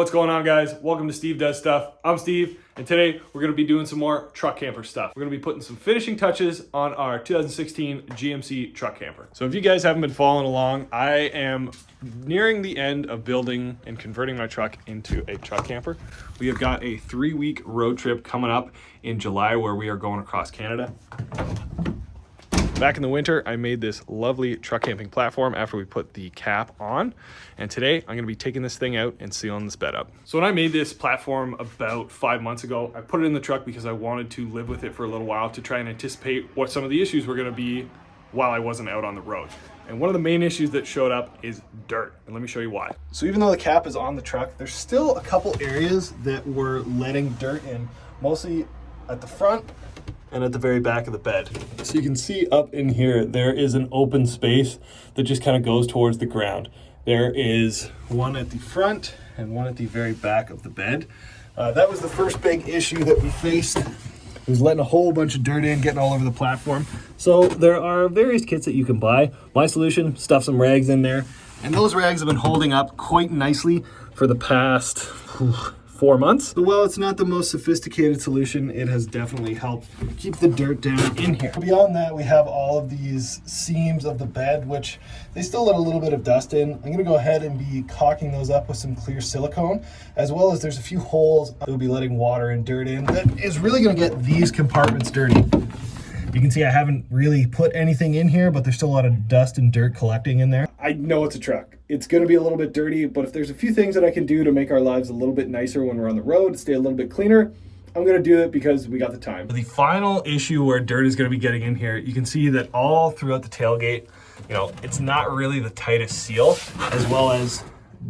What's going on, guys? Welcome to Steve Does Stuff. I'm Steve, and today we're going to be doing some more truck camper stuff. We're going to be putting some finishing touches on our 2016 GMC truck camper. So if you guys haven't been following along, I am nearing the end of building and converting my truck into a truck camper. We have got a 3-week road trip coming up in July where we are going across Canada. Back in the winter, I made this lovely truck camping platform after we put the cap on. And today I'm gonna be taking this thing out and sealing this bed up. So when I made this platform about 5 months ago, I put it in the truck because I wanted to live with it for a little while to try and anticipate what some of the issues were gonna be while I wasn't out on the road. And one of the main issues that showed up is dirt. And let me show you why. So even though the cap is on the truck, there's still a couple areas that were letting dirt in, mostly at the front and at the very back of the bed. So you can see up in here, there is an open space that just kind of goes towards the ground. There is one at the front and one at the very back of the bed. That was the first big issue that we faced. It was letting a whole bunch of dirt in, getting all over the platform. So there are various kits that you can buy. My solution, stuff some rags in there. And those rags have been holding up quite nicely for the past 4 months. So while it's not the most sophisticated solution, it has definitely helped keep the dirt down in here. Beyond that, we have all of these seams of the bed, which they still let a little bit of dust in. I'm gonna go ahead and be caulking those up with some clear silicone, as well as there's a few holes that will be letting water and dirt in. That is really gonna get these compartments dirty. You can see I haven't really put anything in here, but there's still a lot of dust and dirt collecting in there. I know it's a truck. It's gonna be a little bit dirty, but if there's a few things that I can do to make our lives a little bit nicer when we're on the road, stay a little bit cleaner, I'm gonna do it because we got the time. The final issue where dirt is gonna be getting in here, you can see that all throughout the tailgate, it's not really the tightest seal, as well as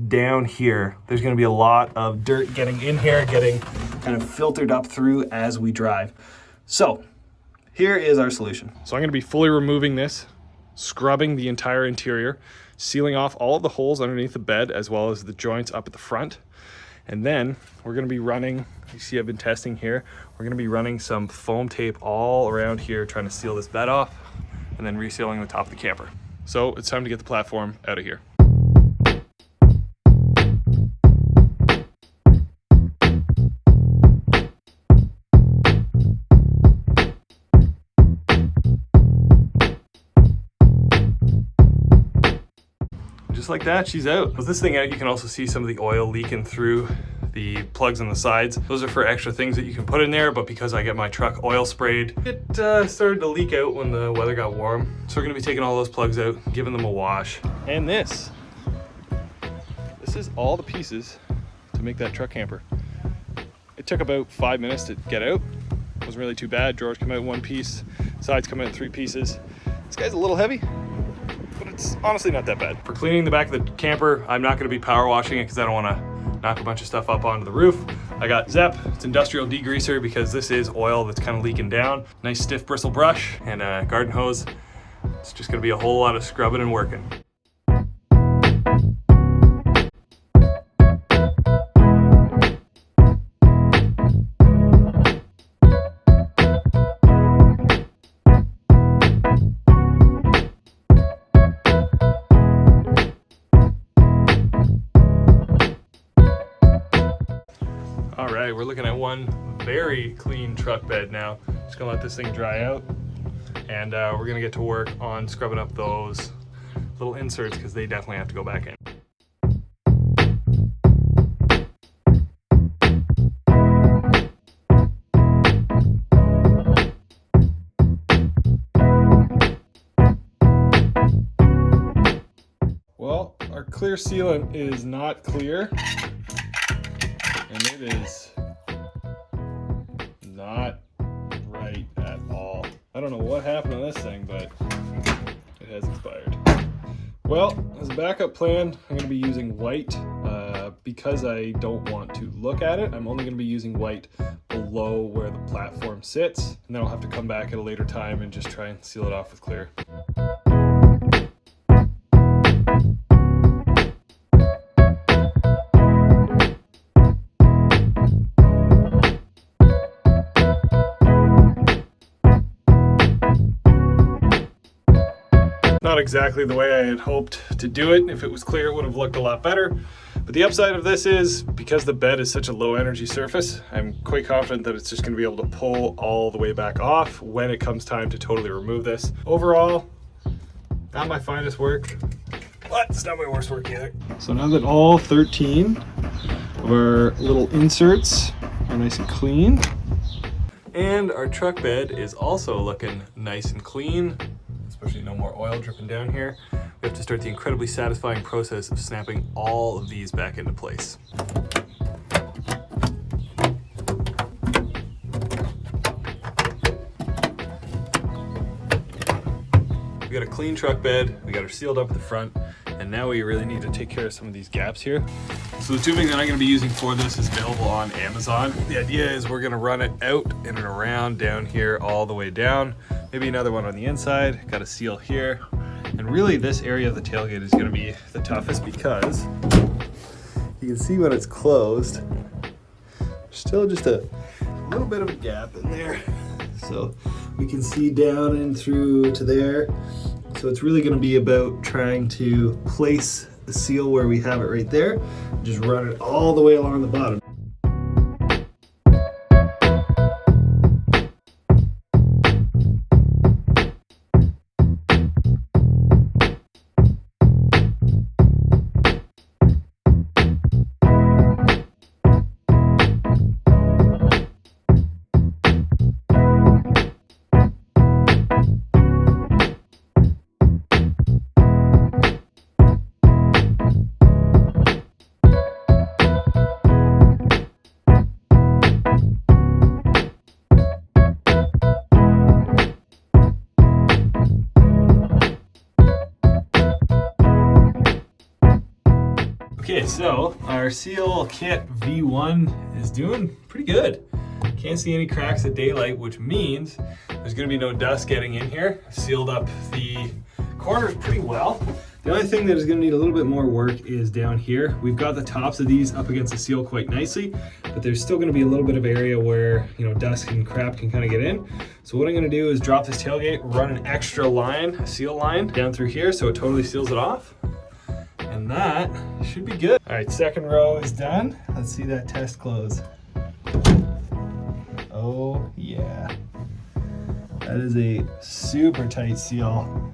down here, there's gonna be a lot of dirt getting in here, getting kind of filtered up through as we drive. So, here is our solution. So I'm gonna be fully removing this, scrubbing the entire interior, sealing off all of the holes underneath the bed, as well as the joints up at the front. And then we're gonna be running, you see I've been testing here, we're gonna be running some foam tape all around here, trying to seal this bed off, and then resealing the top of the camper. So it's time to get the platform out of here. Just like that, she's out. With this thing out, you can also see some of the oil leaking through the plugs on the sides. Those are for extra things that you can put in there, but because I get my truck oil sprayed, it started to leak out when the weather got warm. So we're gonna be taking all those plugs out, giving them a wash. And this is all the pieces to make that truck camper. It took about 5 minutes to get out. It wasn't really too bad. Drawers come out in 1 piece, sides come out in 3 pieces. This guy's a little heavy, but it's honestly not that bad. For cleaning the back of the camper, I'm not gonna be power washing it because I don't wanna knock a bunch of stuff up onto the roof. I got Zep, it's industrial degreaser because this is oil that's kind of leaking down. Nice stiff bristle brush and a garden hose. It's just gonna be a whole lot of scrubbing and working. All right, we're looking at one very clean truck bed now. Just gonna let this thing dry out, and we're gonna get to work on scrubbing up those little inserts because they definitely have to go back in. Well, our clear sealant is not clear. And it is not right at all. I don't know what happened on this thing, but it has expired. Well, as a backup plan, I'm gonna be using white. Because I don't want to look at it, I'm only gonna be using white below where the platform sits, and then I'll have to come back at a later time and just try and seal it off with clear. Not exactly the way I had hoped to do it. If it was clear, it would have looked a lot better. But the upside of this is, because the bed is such a low energy surface, I'm quite confident that it's just gonna be able to pull all the way back off when it comes time to totally remove this. Overall, not my finest work, but it's not my worst work either. So now that all 13 of our little inserts are nice and clean, and our truck bed is also looking nice and clean, especially no more oil dripping down here, we have to start the incredibly satisfying process of snapping all of these back into place. We got a clean truck bed, we got her sealed up at the front, and now we really need to take care of some of these gaps here. So the tubing that I'm gonna be using for this is available on Amazon. The idea is we're gonna run it out and around down here all the way down. Maybe another one on the inside, got a seal here. And really this area of the tailgate is gonna be the toughest because you can see when it's closed, still just a little bit of a gap in there. So we can see down and through to there. So it's really gonna be about trying to place the seal where we have it right there, just run it all the way along the bottom. Okay, so our seal kit V1 is doing pretty good. Can't see any cracks at daylight, which means there's gonna be no dust getting in here. I've sealed up the corners pretty well. The only thing that is gonna need a little bit more work is down here. We've got the tops of these up against the seal quite nicely, but there's still gonna be a little bit of area where, you know, dust and crap can kind of get in. So what I'm gonna do is drop this tailgate, run an extra line, a seal line down through here so it totally seals it off. And that should be good. All right, second row is done. Let's see that test close. Oh yeah. That is a super tight seal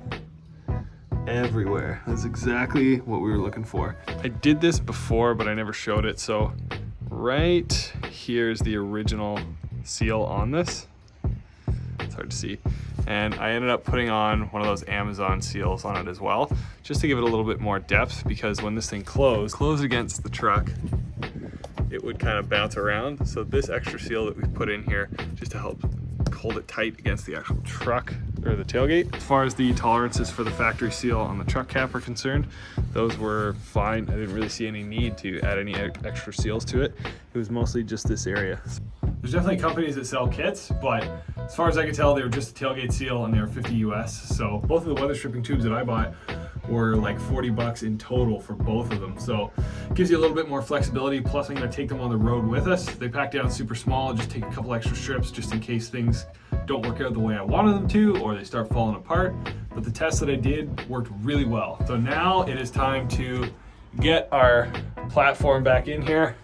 everywhere. That's exactly what we were looking for. I did this before, but I never showed it. So right here's the original seal on this. It's hard to see. And I ended up putting on one of those Amazon seals on it as well, just to give it a little bit more depth, because when this thing closed against the truck, it would kind of bounce around. So this extra seal that we've put in here, just to help hold it tight against the actual truck or the tailgate. As far as the tolerances for the factory seal on the truck cap are concerned, those were fine. I didn't really see any need to add any extra seals to it. It was mostly just this area. There's definitely companies that sell kits, but as far as I could tell, they were just a tailgate seal and they were 50 US. So both of the weather stripping tubes that I bought were like 40 bucks in total for both of them. So it gives you a little bit more flexibility. Plus I'm gonna take them on the road with us. They pack down super small, just take a couple extra strips just in case things don't work out the way I wanted them to, or they start falling apart. But the test that I did worked really well. So now it is time to get our platform back in here.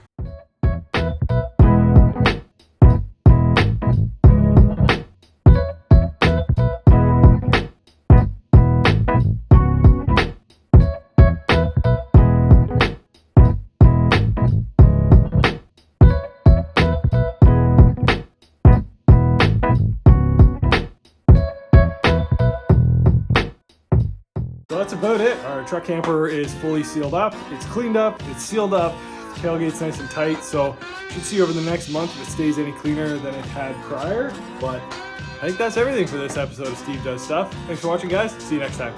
So that's about it. Our truck camper is fully sealed up. It's cleaned up, it's sealed up, the tailgate's nice and tight. So you should see over the next month if it stays any cleaner than it had prior. But I think that's everything for this episode of Steve Does Stuff. Thanks for watching, guys. See you next time.